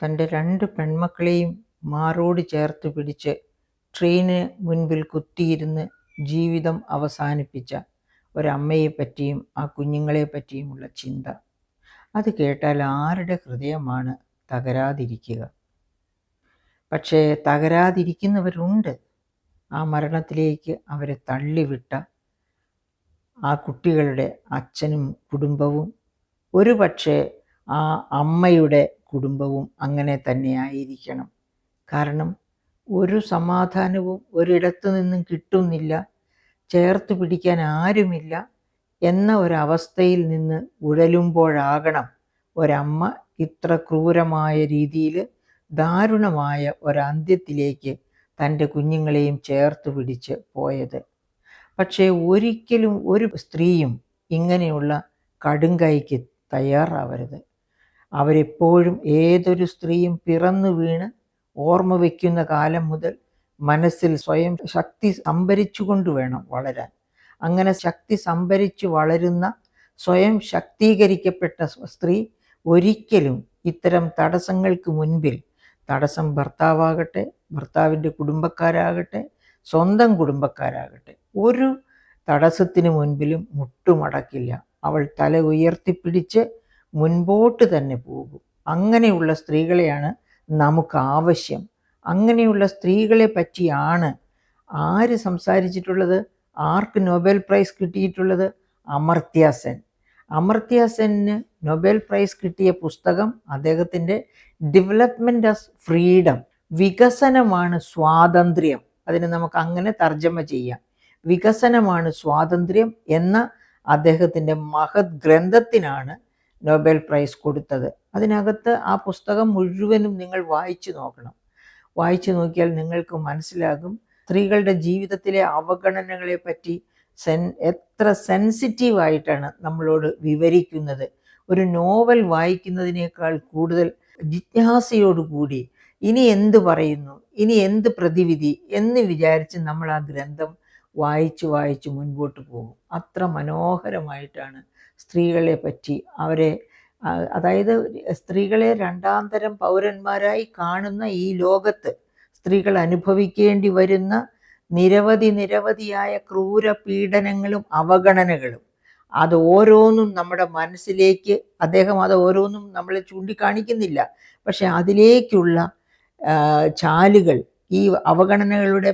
തൻ്റെ 2 പെൺമക്കളെയും മാറോട് ചേർത്ത് പിടിച്ച് ട്രെയിനിന് മുൻപിൽ കുത്തിയിരുന്ന് ജീവിതം അവസാനിപ്പിച്ച ഒരമ്മയെപ്പറ്റിയും ആ കുഞ്ഞുങ്ങളെപ്പറ്റിയുമുള്ള ചിന്ത. അത് കേട്ടാൽ ആരുടെ ഹൃദയമാണ് തകരാതിരിക്കുക? പക്ഷേ തകരാതിരിക്കുന്നവരുണ്ട്. ആ മരണത്തിലേക്ക് അവരെ തള്ളിവിട്ട ആ കുട്ടികളുടെ അച്ഛനും കുടുംബവും, ഒരു പക്ഷേ ആ അമ്മയുടെ കുടുംബവും അങ്ങനെ തന്നെയായിരിക്കണം. കാരണം ഒരു സമാധാനവും ഒരിടത്തു നിന്നും കിട്ടുന്നില്ല, ചേർത്ത് പിടിക്കാൻ ആരുമില്ല എന്ന ഒരവസ്ഥയിൽ നിന്ന് ഉഴലുമ്പോഴാകണം ഒരമ്മ ഇത്ര ക്രൂരമായ രീതിയിൽ ദാരുണമായ ഒരന്ത്യത്തിലേക്ക് തൻ്റെ കുഞ്ഞുങ്ങളെയും ചേർത്ത് പിടിച്ച് പോയത്. പക്ഷേ ഒരിക്കലും ഒരു സ്ത്രീയും ഇങ്ങനെയുള്ള കടുങ്കൈക്ക് തയ്യാറാവരുത്. അവരെപ്പോഴും ഏതൊരു സ്ത്രീയും പിറന്നു വീണ് ഓർമ്മ വയ്ക്കുന്ന കാലം മുതൽ മനസ്സിൽ സ്വയം ശക്തി സംഭരിച്ചുകൊണ്ട് വേണം വളരാൻ. അങ്ങനെ ശക്തി സംഭരിച്ചു വളരുന്ന സ്വയം ശക്തീകരിക്കപ്പെട്ട സ്ത്രീ ഒരിക്കലും ഇത്തരം തടസ്സങ്ങൾക്ക് മുൻപിൽ, തടസ്സം ഭർത്താവാകട്ടെ, ഭർത്താവിൻ്റെ കുടുംബക്കാരാകട്ടെ, സ്വന്തം കുടുംബക്കാരാകട്ടെ, ഒരു തടസ്സത്തിന് മുൻപിലും മുട്ടുമടക്കില്ല. അവൾ തല ഉയർത്തിപ്പിടിച്ച് മുൻപോട്ട് തന്നെ പോകും. അങ്ങനെയുള്ള സ്ത്രീകളെയാണ് നമുക്ക് ആവശ്യം. അങ്ങനെയുള്ള സ്ത്രീകളെ പറ്റിയാണ് ആര് സംസാരിച്ചിട്ടുള്ളത്? ആർക്ക് നൊബേൽ പ്രൈസ് കിട്ടിയിട്ടുള്ളത്? അമർത്യ സെൻ. അമർത്യ സെന്നിന് നൊബേൽ പ്രൈസ് കിട്ടിയ പുസ്തകം അദ്ദേഹത്തിൻ്റെ ഡെവലപ്മെൻറ്റ് ഓഫ് ഫ്രീഡം, വികസനമാണ് സ്വാതന്ത്ര്യം. അതിന് നമുക്ക് അങ്ങനെ തർജ്ജമ ചെയ്യാം. വികസനമാണ് സ്വാതന്ത്ര്യം എന്ന അദ്ദേഹത്തിൻ്റെ മഹത് ഗ്രന്ഥത്തിനാണ് നൊബേൽ പ്രൈസ് കൊടുത്തത്. അതിനകത്ത് ആ പുസ്തകം മുഴുവനും നിങ്ങൾ വായിച്ചു നോക്കണം. വായിച്ചു നോക്കിയാൽ നിങ്ങൾക്ക് മനസ്സിലാകും സ്ത്രീകളുടെ ജീവിതത്തിലെ അവഗണനകളെ പറ്റി എത്ര സെൻസിറ്റീവായിട്ടാണ് നമ്മളോട് വിവരിക്കുന്നത്. ഒരു നോവൽ വായിക്കുന്നതിനേക്കാൾ കൂടുതൽ ജിജ്ഞാസയോടുകൂടി ഇനി എന്ത് പറയുന്നു, ഇനി എന്ത് പ്രതിവിധി എന്ന് വിചാരിച്ച് നമ്മൾ ആ ഗ്രന്ഥം വായിച്ച് മുൻപോട്ട് പോകും. അത്ര മനോഹരമായിട്ടാണ് സ്ത്രീകളെ പറ്റി അവരെ, അതായത് സ്ത്രീകളെ രണ്ടാം തരം പൗരന്മാരായി കാണുന്ന ഈ ലോകത്ത് സ്ത്രീകൾ അനുഭവിക്കേണ്ടി വരുന്ന നിരവധിയായ ക്രൂര പീഡനങ്ങളും അവഗണനകളും, അത് ഓരോന്നും നമ്മുടെ മനസ്സിലേക്ക്, അദ്ദേഹം അത് ഓരോന്നും നമ്മളെ ചൂണ്ടിക്കാണിക്കുന്നില്ല, പക്ഷെ അതിലേക്കുള്ള ചാലുകൾ, ഈ അവഗണനകളുടെ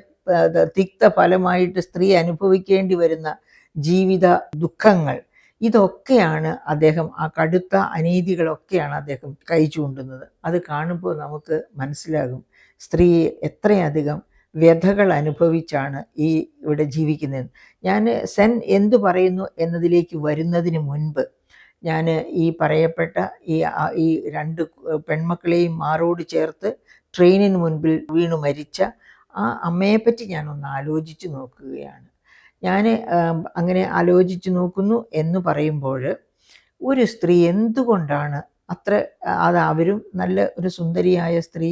തിക്ത ഫലമായിട്ട് സ്ത്രീ അനുഭവിക്കേണ്ടി വരുന്ന ജീവിത ദുഃഖങ്ങൾ, ഇതൊക്കെയാണ് അദ്ദേഹം, ആ കടുത്ത അനീതികളൊക്കെയാണ് അദ്ദേഹം കൈ ചൂണ്ടുന്നത്. അത് കാണുമ്പോൾ നമുക്ക് മനസ്സിലാകും സ്ത്രീ എത്രയധികം വ്യഥകൾ അനുഭവിച്ചാണ് ഇവിടെ ജീവിക്കുന്നത്. ഞാൻ സെൻ എന്തു പറയുന്നു എന്നതിലേക്ക് വരുന്നതിന് മുൻപ് ഞാൻ ഈ പറയപ്പെട്ട ഈ 2 പെൺമക്കളെയും മാറോട് ചേർത്ത് ട്രെയിനിന് മുൻപിൽ വീണു മരിച്ച ആ അമ്മയെപ്പറ്റി ഞാനൊന്ന് ആലോചിച്ച് നോക്കുകയാണ്. ഞാൻ അങ്ങനെ ആലോചിച്ച് നോക്കുന്നു എന്ന് പറയുമ്പോൾ, ഒരു സ്ത്രീ എന്തുകൊണ്ടാണ് അവരും നല്ല ഒരു സുന്ദരിയായ സ്ത്രീ,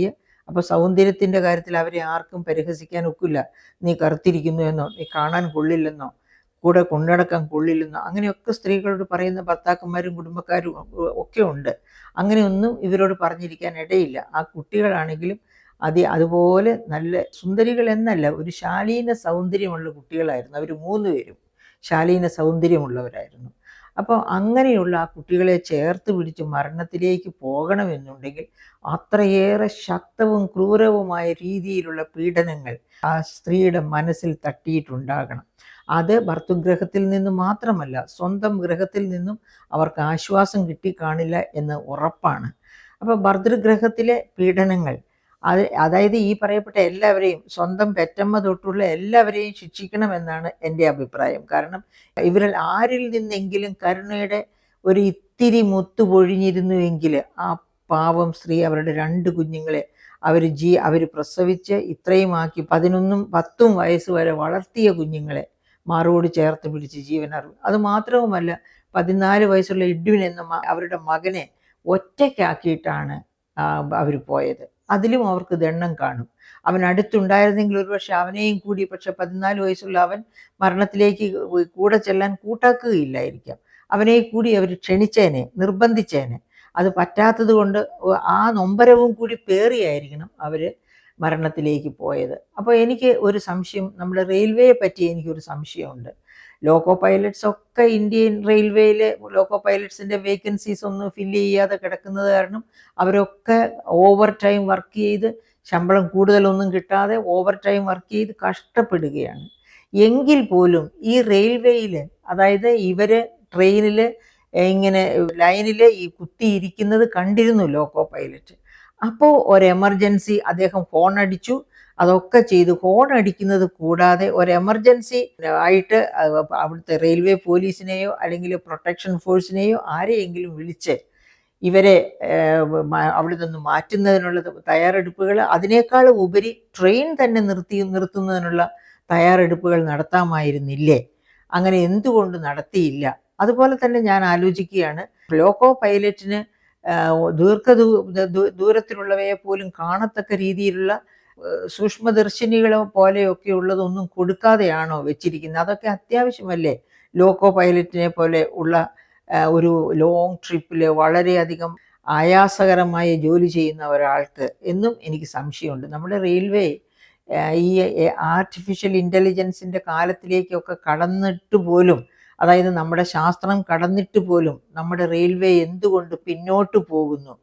അപ്പോൾ സൗന്ദര്യത്തിൻ്റെ കാര്യത്തിൽ അവരെ ആർക്കും പരിഹസിക്കാൻ ഒക്കില്ല. നീ കറുത്തിരിക്കുന്നു എന്നോ, നീ കാണാൻ കൊള്ളില്ലെന്നോ, കൂടെ കൊണ്ടുനടക്കാൻ കൊള്ളില്ലെന്നോ, അങ്ങനെയൊക്കെ സ്ത്രീകളോട് പറയുന്ന ഭർത്താക്കന്മാരും കുടുംബക്കാരും ഒക്കെ ഉണ്ട്. അങ്ങനെയൊന്നും ഇവരോട് പറഞ്ഞിരിക്കാൻ ഇടയില്ല. ആ കുട്ടികളാണെങ്കിലും അതുപോലെ നല്ല സുന്ദരികൾ എന്നല്ല, ഒരു ശാലീന സൗന്ദര്യമുള്ള കുട്ടികളായിരുന്നു. അവർ 3 പേരും ശാലീന സൗന്ദര്യമുള്ളവരായിരുന്നു. അപ്പോൾ അങ്ങനെയുള്ള ആ കുട്ടികളെ ചേർത്ത് പിടിച്ച് മരണത്തിലേക്ക് പോകണമെന്നുണ്ടെങ്കിൽ അത്രയേറെ ശക്തവും ക്രൂരവുമായ രീതിയിലുള്ള പീഡനങ്ങൾ ആ സ്ത്രീയുടെ മനസ്സിൽ തട്ടിയിട്ടുണ്ടാകണം. അത് ഭർതൃഗൃഹത്തിൽ നിന്ന് മാത്രമല്ല, സ്വന്തം ഗൃഹത്തിൽ നിന്നും അവർക്ക് ആശ്വാസം കിട്ടിക്കാണില്ല എന്ന് ഉറപ്പാണ്. അപ്പോൾ ഭർതൃഗൃഹത്തിലെ പീഡനങ്ങൾ, അതായത് ഈ പറയപ്പെട്ട എല്ലാവരെയും, സ്വന്തം പെറ്റമ്മ തൊട്ടുള്ള എല്ലാവരെയും ശിക്ഷിക്കണമെന്നാണ് എൻ്റെ അഭിപ്രായം. കാരണം ഇവരിൽ ആരിൽ നിന്നെങ്കിലും കരുണയുടെ ഒരു ഇത്തിരി മുത്തു പൊഴിഞ്ഞിരുന്നുവെങ്കിൽ ആ പാവം സ്ത്രീ അവരുടെ 2 കുഞ്ഞുങ്ങളെ അവർ പ്രസവിച്ച് ഇത്രയുമാക്കി 11ഉം 10ഉം വയസ്സ് വരെ വളർത്തിയ കുഞ്ഞുങ്ങളെ മാറോട് ചേർത്ത് പിടിച്ച് ജീവനറിവ്. അത് മാത്രവുമല്ല, 14 വയസ്സുള്ള എഡ്വിൻ എന്ന അവരുടെ മകനെ ഒറ്റയ്ക്കാക്കിയിട്ടാണ് അവർ പോയത്. അതിലും അവർക്ക് ദണ്ണം കാണും. അവൻ അടുത്തുണ്ടായിരുന്നെങ്കിൽ ഒരുപക്ഷെ അവനെയും കൂടി, പക്ഷെ 14 വയസ്സുള്ള അവൻ മരണത്തിലേക്ക് കൂടെ ചെല്ലാൻ കൂട്ടാക്കുകയില്ലായിരിക്കാം. അവനെ കൂടി അവർ ക്ഷണിച്ചേനെ, നിർബന്ധിച്ചേനെ. അത് പറ്റാത്തത് കൊണ്ട് ആ നൊമ്പരവും കൂടി പേറിയായിരിക്കണം അവർ മരണത്തിലേക്ക് പോയത്. അപ്പോൾ എനിക്ക് ഒരു സംശയം, നമ്മുടെ റെയിൽവേയെ പറ്റി എനിക്കൊരു സംശയമുണ്ട്. ലോക്കോ പൈലറ്റ്സ് ഒക്കെ ഇന്ത്യൻ റെയിൽവേയിൽ ലോക്കോ പൈലറ്റ്സിൻ്റെ വേക്കൻസീസ് ഒന്നും ഫില്ല് ചെയ്യാതെ കിടക്കുന്നത് കാരണം അവരൊക്കെ ഓവർ ടൈം വർക്ക് ചെയ്ത് ശമ്പളം കൂടുതലൊന്നും കിട്ടാതെ ഓവർ ടൈം വർക്ക് ചെയ്ത് കഷ്ടപ്പെടുകയാണ്. എങ്കിൽ പോലും ഈ റെയിൽവേയിൽ, അതായത് ഇവർ ട്രെയിനിൽ ഇങ്ങനെ ലൈനിൽ ഈ കുത്തിയിരിക്കുന്നത് കണ്ടിരുന്നു ലോക്കോ പൈലറ്റ്. അപ്പോൾ ഒരു എമർജൻസി അദ്ദേഹം ഫോൺ അടിച്ചു, അതൊക്കെ ചെയ്തു. ഹോൺ അടിക്കുന്നത് കൂടാതെ ഒരു എമർജൻസി ആയിട്ട് അവിടുത്തെ റെയിൽവേ പോലീസിനെയോ അല്ലെങ്കിൽ പ്രൊട്ടക്ഷൻ ഫോഴ്സിനെയോ ആരെയെങ്കിലും വിളിച്ച് ഇവരെ അവിടെ നിന്ന് മാറ്റുന്നതിനുള്ള തയ്യാറെടുപ്പുകൾ, അതിനേക്കാൾ ഉപരി ട്രെയിൻ തന്നെ നിർത്തുന്നതിനുള്ള തയ്യാറെടുപ്പുകൾ നടത്താമായിരുന്നില്ലേ? അങ്ങനെ എന്തുകൊണ്ട് നടത്തിയില്ല? അതുപോലെ തന്നെ ഞാൻ ആലോചിക്കുകയാണ്, ലോക്കോ പൈലറ്റിന് ദൂരത്തിലുള്ളവയെ പോലും കാണത്തക്ക രീതിയിലുള്ള സൂക്ഷ്മദർശിനികളോ പോലെയൊക്കെ ഉള്ളതൊന്നും കൊടുക്കാതെയാണോ വെച്ചിരിക്കുന്നത്? അതൊക്കെ അത്യാവശ്യമല്ലേ ലോക്കോ പൈലറ്റിനെ പോലെ ഉള്ള ഒരു ലോങ് ട്രിപ്പിൽ വളരെയധികം ആയാസകരമായ ജോലി ചെയ്യുന്ന ഒരാൾക്ക് എന്നും എനിക്ക് സംശയമുണ്ട്. നമ്മുടെ റെയിൽവേ ഈ ആർട്ടിഫിഷ്യൽ ഇൻ്റലിജൻസിൻ്റെ കാലത്തിലേക്കൊക്കെ കടന്നിട്ട് പോലും, അതായത് നമ്മുടെ ശാസ്ത്രം കടന്നിട്ട് പോലും നമ്മുടെ റെയിൽവേ എന്തുകൊണ്ട് പിന്നോട്ട് പോകുന്നു?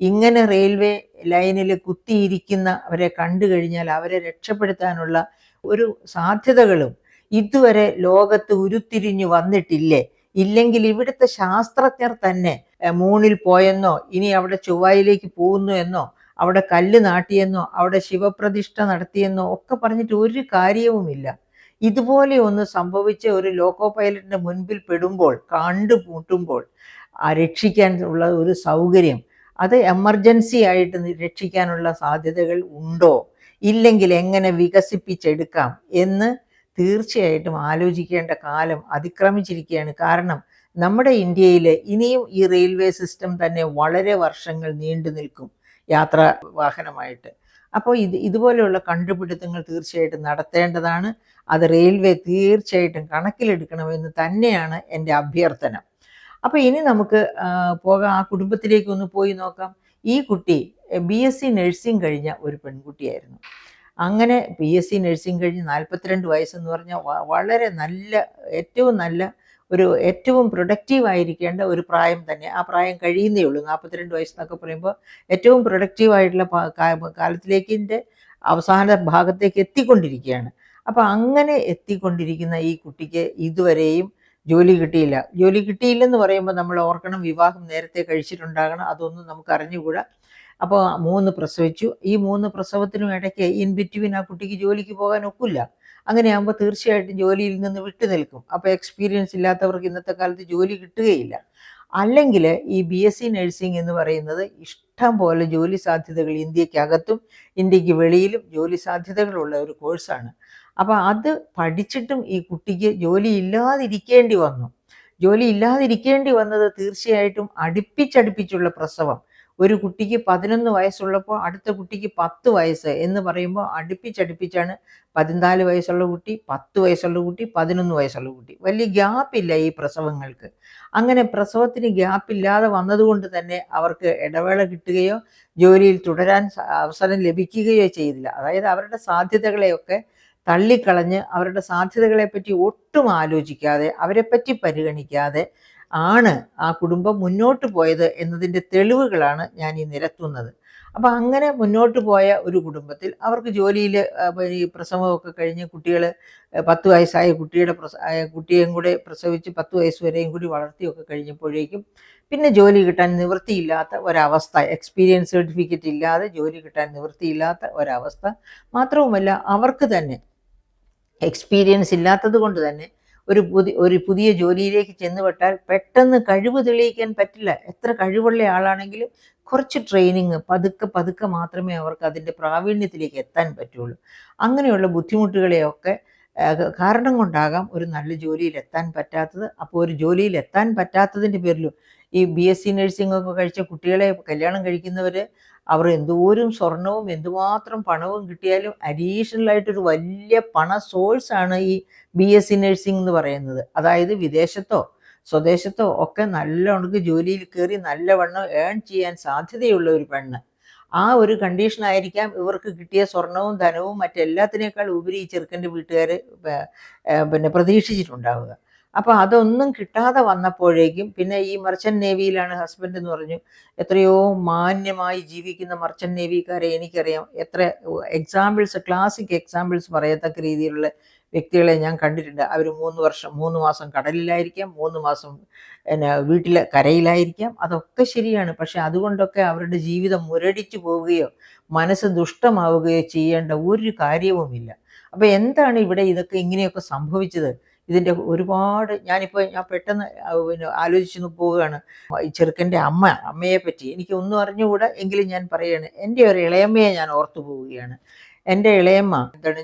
ഇങ്ങനെ റെയിൽവേ ലൈനിൽ കുത്തിയിരിക്കുന്നവരെ കണ്ടു കഴിഞ്ഞാൽ അവരെ രക്ഷപ്പെടുത്താനുള്ള ഒരു സാധ്യതകളും ഇതുവരെ ലോകത്ത് ഉരുത്തിരിഞ്ഞു വന്നിട്ടില്ലേ? ഇല്ലെങ്കിൽ ഇവിടുത്തെ ശാസ്ത്രജ്ഞർ തന്നെ മൂണിൽ പോയെന്നോ ഇനി അവിടെ ചൊവ്വയിലേക്ക് പോകുന്നു എന്നോ അവിടെ കല്ല് നാട്ടിയെന്നോ അവിടെ ശിവപ്രതിഷ്ഠ നടത്തിയെന്നോ ഒക്കെ പറഞ്ഞിട്ട് ഒരു കാര്യവുമില്ല. ഇതുപോലെ ഒന്ന് സംഭവിച്ച ഒരു ലോക്കോ പൈലറ്റിൻ്റെ മുൻപിൽ പെടുമ്പോൾ, കണ്ടുമുട്ടുമ്പോൾ രക്ഷിക്കാൻ ഉള്ള ഒരു സൗകര്യം, അത് എമർജൻസി ആയിട്ട് രക്ഷിക്കാനുള്ള സാധ്യതകൾ ഉണ്ടോ, ഇല്ലെങ്കിൽ എങ്ങനെ വികസിപ്പിച്ചെടുക്കാം എന്ന് തീർച്ചയായിട്ടും ആലോചിക്കേണ്ട കാലം അതിക്രമിച്ചിരിക്കുകയാണ്. കാരണം നമ്മുടെ ഇന്ത്യയിൽ ഇനിയും ഈ റെയിൽവേ സിസ്റ്റം തന്നെ വളരെ വർഷങ്ങൾ നീണ്ടു നിൽക്കും യാത്രാ വാഹനമായിട്ട്. അപ്പോൾ ഇതുപോലെയുള്ള കണ്ടുപിടുത്തങ്ങൾ തീർച്ചയായിട്ടും നടത്തേണ്ടതാണ്. അത് റെയിൽവേ തീർച്ചയായിട്ടും കണക്കിലെടുക്കണമെന്ന് തന്നെയാണ് എൻ്റെ അഭ്യർത്ഥന. അപ്പോൾ ഇനി നമുക്ക് പോകാം, ആ കുടുംബത്തിലേക്ക് ഒന്ന് പോയി നോക്കാം. ഈ കുട്ടി BSc നഴ്സിംഗ് കഴിഞ്ഞ ഒരു പെൺകുട്ടിയായിരുന്നു. അങ്ങനെ BSc നഴ്സിംഗ് കഴിഞ്ഞ് 42 വയസ്സെന്ന് പറഞ്ഞാൽ വളരെ നല്ല, ഏറ്റവും പ്രൊഡക്റ്റീവ് ആയിരിക്കേണ്ട ഒരു പ്രായം തന്നെ. ആ പ്രായം കഴിയുന്നേ ഉള്ളൂ. 42 വയസ്സെന്നൊക്കെ പറയുമ്പോൾ ഏറ്റവും പ്രൊഡക്റ്റീവായിട്ടുള്ള കാലത്തിലേക്കിൻ്റെ അവസാന ഭാഗത്തേക്ക് എത്തിക്കൊണ്ടിരിക്കുകയാണ്. അപ്പോൾ അങ്ങനെ എത്തിക്കൊണ്ടിരിക്കുന്ന ഈ കുട്ടിക്ക് ഇതുവരെയും ജോലി കിട്ടിയില്ല. ജോലി കിട്ടിയില്ലെന്ന് പറയുമ്പോൾ നമ്മൾ ഓർക്കണം, വിവാഹം നേരത്തെ കഴിച്ചിട്ടുണ്ടാകണം. അതൊന്നും നമുക്ക് അറിഞ്ഞുകൂടാ. അപ്പോൾ 3 പ്രസവിച്ചു. ഈ 3 പ്രസവത്തിനും ഇടയ്ക്ക് ഇൻ ബിറ്റ്വീൻ ആ കുട്ടിക്ക് ജോലിക്ക് പോകാൻ ഒക്കില്ല. അങ്ങനെയാകുമ്പോൾ തീർച്ചയായിട്ടും ജോലിയിൽ നിന്ന് വിട്ടു നിൽക്കും. അപ്പോൾ എക്സ്പീരിയൻസ് ഇല്ലാത്തവർക്ക് ഇന്നത്തെ കാലത്ത് ജോലി കിട്ടുകയില്ല. അല്ലെങ്കിൽ ഈ BSc നഴ്സിംഗ് എന്ന് പറയുന്നത് ഇഷ്ടം പോലെ ജോലി സാധ്യതകൾ ഇന്ത്യക്കകത്തും ഇന്ത്യക്ക് വെളിയിലും ജോലി സാധ്യതകളുള്ള ഒരു കോഴ്സാണ്. അപ്പോൾ അത് പഠിച്ചിട്ടും ഈ കുട്ടിക്ക് ജോലി ഇല്ലാതിരിക്കേണ്ടി വന്നു. ജോലി ഇല്ലാതിരിക്കേണ്ടി വന്നത് തീർച്ചയായിട്ടും അടുപ്പിച്ചടുപ്പിച്ചുള്ള പ്രസവം. ഒരു കുട്ടിക്ക് 11 വയസ്സുള്ളപ്പോൾ അടുത്ത കുട്ടിക്ക് 10 വയസ്സ് എന്ന് പറയുമ്പോൾ അടുപ്പിച്ചടുപ്പിച്ചാണ്. 14 വയസ്സുള്ള കുട്ടി, 10 വയസ്സുള്ള കുട്ടി, 11 വയസ്സുള്ള കുട്ടി. വലിയ ഗ്യാപ്പില്ല ഈ പ്രസവങ്ങൾക്ക്. അങ്ങനെ പ്രസവത്തിന് ഗ്യാപ്പില്ലാതെ വന്നതുകൊണ്ട് തന്നെ അവർക്ക് ഇടവേള കിട്ടുകയോ ജോലിയിൽ തുടരാൻ അവസരം ലഭിക്കുകയോ ചെയ്തില്ല. അതായത് അവരുടെ സാധ്യതകളെയൊക്കെ തള്ളിക്കളഞ്ഞ്, അവരുടെ സാധ്യതകളെപ്പറ്റി ഒട്ടും ആലോചിക്കാതെ, അവരെപ്പറ്റി പരിഗണിക്കാതെ ആണ് ആ കുടുംബം മുന്നോട്ട് പോയത് എന്നതിൻ്റെ തെളിവുകളാണ് ഞാൻ ഈ നിരത്തുന്നത്. അപ്പം അങ്ങനെ മുന്നോട്ട് പോയ ഒരു കുടുംബത്തിൽ അവർക്ക് ജോലിയിൽ ഈ പ്രസവമൊക്കെ കഴിഞ്ഞ് കുട്ടികൾ 10 വയസ്സായ കുട്ടിയെയും കൂടെ പ്രസവിച്ച് 10 വയസ്സ് വരെയും കൂടി വളർത്തിയൊക്കെ കഴിഞ്ഞപ്പോഴേക്കും പിന്നെ ജോലി കിട്ടാൻ നിവൃത്തിയില്ലാത്ത ഒരവസ്ഥ, എക്സ്പീരിയൻസ് സർട്ടിഫിക്കറ്റ് ഇല്ലാതെ ജോലി കിട്ടാൻ നിവൃത്തിയില്ലാത്ത ഒരവസ്ഥ. മാത്രവുമല്ല, അവർക്ക് തന്നെ എക്സ്പീരിയൻസ് ഇല്ലാത്തത് കൊണ്ട് തന്നെ ഒരു പുതിയ ജോലിയിലേക്ക് ചെന്നുപെട്ടാൽ പെട്ടെന്ന് കഴിവ് തെളിയിക്കാൻ പറ്റില്ല. എത്ര കഴിവുള്ള ആളാണെങ്കിലും കുറച്ച് ട്രെയിനിങ് പതുക്കെ മാത്രമേ അവർക്ക് അതിൻ്റെ പ്രാവീണ്യത്തിലേക്ക് എത്താൻ പറ്റുള്ളൂ. അങ്ങനെയുള്ള ബുദ്ധിമുട്ടുകളെയൊക്കെ കാരണം കൊണ്ടാകാം ഒരു നല്ല ജോലിയിൽ എത്താൻ പറ്റാത്തത്. അപ്പോൾ ഒരു ജോലിയിൽ എത്താൻ പറ്റാത്തതിൻ്റെ പേരിലും ഈ BSc നഴ്സിംഗ് ഒക്കെ കഴിച്ച കുട്ടികളെ കല്യാണം കഴിക്കുന്നവർ, അവർ എന്തോരം സ്വർണവും എന്തുമാത്രം പണവും കിട്ടിയാലും അഡീഷണലായിട്ടൊരു വലിയ പണ സോഴ്സാണ് ഈ BSc നഴ്സിംഗ് എന്ന് പറയുന്നത്. അതായത് വിദേശത്തോ സ്വദേശത്തോ ഒക്കെ നല്ലോണം ജോലിയിൽ കയറി നല്ലവണ്ണം ഏൺ ചെയ്യാൻ സാധ്യതയുള്ള ഒരു പെണ്ണ്. ആ ഒരു കണ്ടീഷനായിരിക്കാം ഇവർക്ക് കിട്ടിയ സ്വർണവും ധനവും മറ്റെല്ലാത്തിനേക്കാൾ ഉപരി ഈ ചെറുക്കൻ്റെ വീട്ടുകാർ പിന്നെ പ്രതീക്ഷിച്ചിട്ടുണ്ടാവുക. അപ്പോൾ അതൊന്നും കിട്ടാതെ വന്നപ്പോഴേക്കും പിന്നെ ഈ മർച്ചൻ്റ് നേവിയിലാണ് ഹസ്ബൻഡ് എന്ന് പറഞ്ഞു. എത്രയോ മാന്യമായി ജീവിക്കുന്ന മർച്ചൻ്റ് നേവിക്കാരെ എനിക്കറിയാം. എത്ര എക്സാമ്പിൾസ്, ക്ലാസിക് എക്സാമ്പിൾസ് പറയത്തക്ക രീതിയിലുള്ള വ്യക്തികളെ ഞാൻ കണ്ടിട്ടുണ്ട്. അവർ 3 മാസം കടലിലായിരിക്കാം, 3 മാസം പിന്നെ വീട്ടിലെ കരയിലായിരിക്കാം. അതൊക്കെ ശരിയാണ്. പക്ഷെ അതുകൊണ്ടൊക്കെ അവരുടെ ജീവിതം മുരടിച്ചു പോവുകയോ മനസ്സ് ദുഷ്ടമാവുകയോ ചെയ്യേണ്ട ഒരു കാര്യവുമില്ല. അപ്പോൾ എന്താണ് ഇവിടെ ഇതൊക്കെ ഇങ്ങനെയൊക്കെ സംഭവിച്ചത്? ഇതിൻ്റെ ഒരുപാട് ഞാൻ പെട്ടെന്ന് പിന്നെ ആലോചിച്ച് പോവുകയാണ്. ഈ ചെറുക്കൻ്റെ അമ്മയെ പറ്റി എനിക്ക് ഒന്നും അറിഞ്ഞുകൂടാ, എങ്കിലും ഞാൻ പറയുകയാണ്. എൻ്റെ ഒരു ഇളയമ്മയെ ഞാൻ ഓർത്തു പോവുകയാണ്. എൻ്റെ ഇളയമ്മ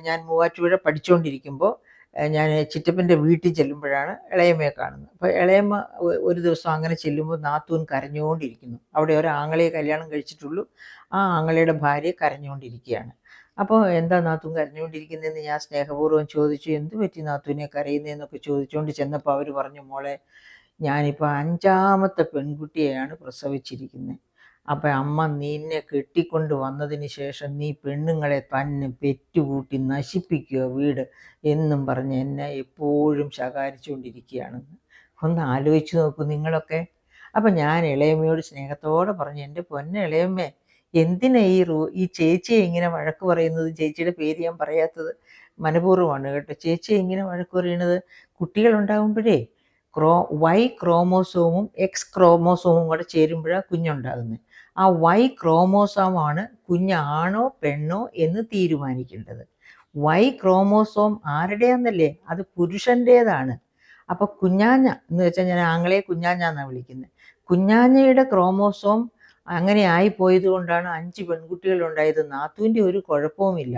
ഞാൻ മൂവാറ്റുപുഴ പഠിച്ചുകൊണ്ടിരിക്കുമ്പോൾ ഞാൻ ചിറ്റപ്പൻ്റെ വീട്ടിൽ ചെല്ലുമ്പോഴാണ് ഇളയമ്മയെ കാണുന്നത്. അപ്പോൾ ഇളയമ്മ ഒരു ദിവസം അങ്ങനെ ചെല്ലുമ്പോൾ നാത്തൂൻ കരഞ്ഞുകൊണ്ടിരിക്കുന്നു. അവിടെ ഒരാങ്ങളയെ കല്യാണം കഴിച്ചിട്ടുള്ളൂ. ആ ആങ്ങളയുടെ ഭാര്യ കരഞ്ഞുകൊണ്ടിരിക്കുകയാണ്. അപ്പോൾ എന്താ നാത്തൂൻ കരഞ്ഞുകൊണ്ടിരിക്കുന്നതെന്ന് ഞാൻ സ്നേഹപൂർവ്വം ചോദിച്ചു. എന്ത് പറ്റി നാത്തൂനെ കരയുന്നതെന്നൊക്കെ ചോദിച്ചുകൊണ്ട് ചെന്നപ്പോൾ അവർ പറഞ്ഞു, മോളെ ഞാനിപ്പോൾ 5ാമത്തെ പെൺകുട്ടിയെയാണ് പ്രസവിച്ചിരിക്കുന്നത്. അപ്പം അമ്മ നിന്നെ കെട്ടിക്കൊണ്ട് വന്നതിന് ശേഷം നീ പെണ്ണുങ്ങളെ തന്നെ പെറ്റുകൂട്ടി നശിപ്പിക്കുക വീട് എന്നും പറഞ്ഞ് എന്നെ എപ്പോഴും ശകാരിച്ചുകൊണ്ടിരിക്കുകയാണെന്ന്. ഒന്ന് ആലോചിച്ച് നോക്കൂ നിങ്ങളൊക്കെ. അപ്പം ഞാൻ ഇളയമ്മയോട് സ്നേഹത്തോടെ പറഞ്ഞു, എൻ്റെ പൊന്ന ഇളയമ്മേ, എന്തിനാ ഈ ചേച്ചിയെ ഇങ്ങനെ വഴക്ക് പറയുന്നത്? ചേച്ചിയുടെ പേര് ഞാൻ പറയാത്തത് മനഃപൂർവ്വമാണ് കേട്ടോ. ചേച്ചിയെ ഇങ്ങനെ വഴക്ക് പറയുന്നത് കുട്ടികളുണ്ടാകുമ്പോഴേ Y ക്രോമോസോമും X ക്രോമോസോമും കൂടെ ചേരുമ്പോഴാണ് കുഞ്ഞുണ്ടാകുന്നത്. ആ Y ക്രോമോസോമാണ് കുഞ്ഞാണോ പെണ്ണോ എന്ന് തീരുമാനിക്കേണ്ടത്. Y ക്രോമോസോം ആരുടെയാന്നല്ലേ? അത് പുരുഷൻ്റേതാണ്. അപ്പോൾ കുഞ്ഞാഞ്ഞ എന്ന് വെച്ചാൽ ഞാൻ ആങ്ങളെ കുഞ്ഞാഞ്ഞ എന്നാണ് വിളിക്കുന്നത്. കുഞ്ഞാഞ്ഞയുടെ ക്രോമോസോം അങ്ങനെ ആയിപ്പോയത് കൊണ്ടാണ് 5 പെൺകുട്ടികളുണ്ടായത്. നാത്തൂൻ്റെ ഒരു കുഴപ്പവുമില്ല.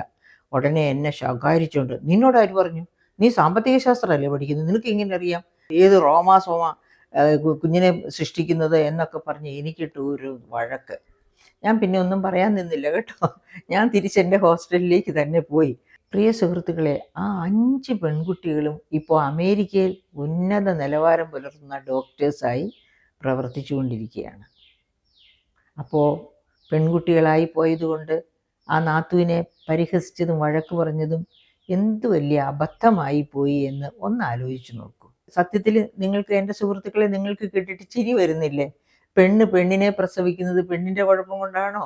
ഉടനെ എന്നെ ശകാരിച്ചുകൊണ്ട്, നിന്നോട് ആര് പറഞ്ഞു? നീ സാമ്പത്തിക ശാസ്ത്രമല്ലേ പഠിക്കുന്നത്, നിനക്ക് എങ്ങനെ അറിയാം ഏത് റോമാസോമാ കുഞ്ഞിനെ സൃഷ്ടിക്കുന്നത് എന്നൊക്കെ പറഞ്ഞ് എനിക്കിട്ട് ഒരു വഴക്ക്. ഞാൻ പിന്നെ ഒന്നും പറയാൻ നിന്നില്ല കേട്ടോ. ഞാൻ തിരിച്ചെൻ്റെ ഹോസ്റ്റലിലേക്ക് തന്നെ പോയി. പ്രിയ സുഹൃത്തുക്കളെ, ആ 5 പെൺകുട്ടികളും ഇപ്പോൾ അമേരിക്കയിൽ ഉന്നത നിലവാരം പുലർത്തുന്ന ഡോക്ടേഴ്സായി പ്രവർത്തിച്ചുകൊണ്ടിരിക്കുകയാണ്. അപ്പോൾ പെൺകുട്ടികളായി പോയതുകൊണ്ട് ആ നാത്തുവിനെ പരിഹസിച്ചതും വഴക്ക് പറഞ്ഞതും എന്ത് വലിയ അബദ്ധമായി പോയി എന്ന് ഒന്ന് ആലോചിച്ച് നോക്കൂ. സത്യത്തിൽ നിങ്ങൾക്ക്, എൻ്റെ സുഹൃത്തുക്കളെ, നിങ്ങൾക്ക് കേട്ടിട്ട് ചിരി വരുന്നില്ലേ? പെണ്ണിനെ പ്രസവിക്കുന്നത് പെണ്ണിൻ്റെ കുഴപ്പം കൊണ്ടാണോ?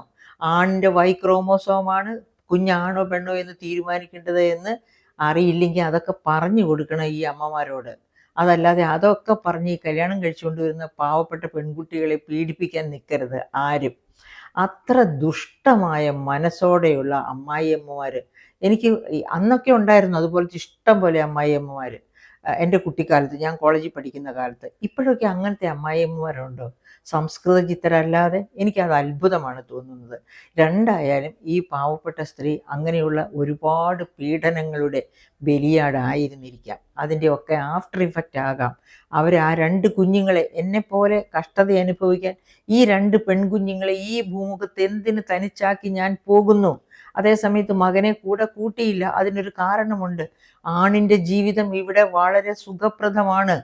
ആണിൻ്റെ Y ക്രോമോസോമാണ് കുഞ്ഞാണോ പെണ്ണോ എന്ന് തീരുമാനിക്കേണ്ടത് എന്ന് അറിയില്ലെങ്കിൽ അതൊക്കെ പറഞ്ഞു കൊടുക്കണം ഈ അമ്മമാരോട്. അതല്ലാതെ അതൊക്കെ പറഞ്ഞ് ഈ കല്യാണം കഴിച്ചുകൊണ്ട് വരുന്ന പാവപ്പെട്ട പെൺകുട്ടികളെ പീഡിപ്പിക്കാൻ നിൽക്കരുത് ആരും. അത്ര ദുഷ്ടമായ മനസ്സോടെയുള്ള അമ്മായിയമ്മമാർ എനിക്ക് അന്നൊക്കെ ഉണ്ടായിരുന്നു. അതുപോലത്തെ ഇഷ്ടം പോലെ അമ്മായിയമ്മമാർ എൻ്റെ കുട്ടിക്കാലത്ത്, ഞാൻ കോളേജിൽ പഠിക്കുന്ന കാലത്ത്. ഇപ്പോഴൊക്കെ അങ്ങനത്തെ അമ്മായിയമ്മമാരുണ്ടോ? സംസ്കൃത ചിത്തരല്ലാതെ. എനിക്കത് അത്ഭുതമാണ് തോന്നുന്നത്. രണ്ടായാലും ഈ പാവപ്പെട്ട സ്ത്രീ അങ്ങനെയുള്ള ഒരുപാട് പീഡനങ്ങളുടെ ബലിയാടായിരുന്നിരിക്കാം. അതിൻ്റെയൊക്കെ ആഫ്റ്റർ ഇഫക്റ്റ് ആകാം. അവർ ആ 2 കുഞ്ഞുങ്ങളെ, എന്നെപ്പോലെ കഷ്ടത അനുഭവിക്കാൻ ഈ 2 പെൺകുഞ്ഞുങ്ങളെ ഈ ഭൂമുഖത്ത് എന്തിന് തനിച്ചാക്കി ഞാൻ പോകുന്നു? അതേസമയത്ത് മകനെ കൂടെ കൂട്ടിയില്ല. അതിനൊരു കാരണമുണ്ട്. ആണിൻ്റെ ജീവിതം ഇവിടെ വളരെ സുഖപ്രദമാണ്.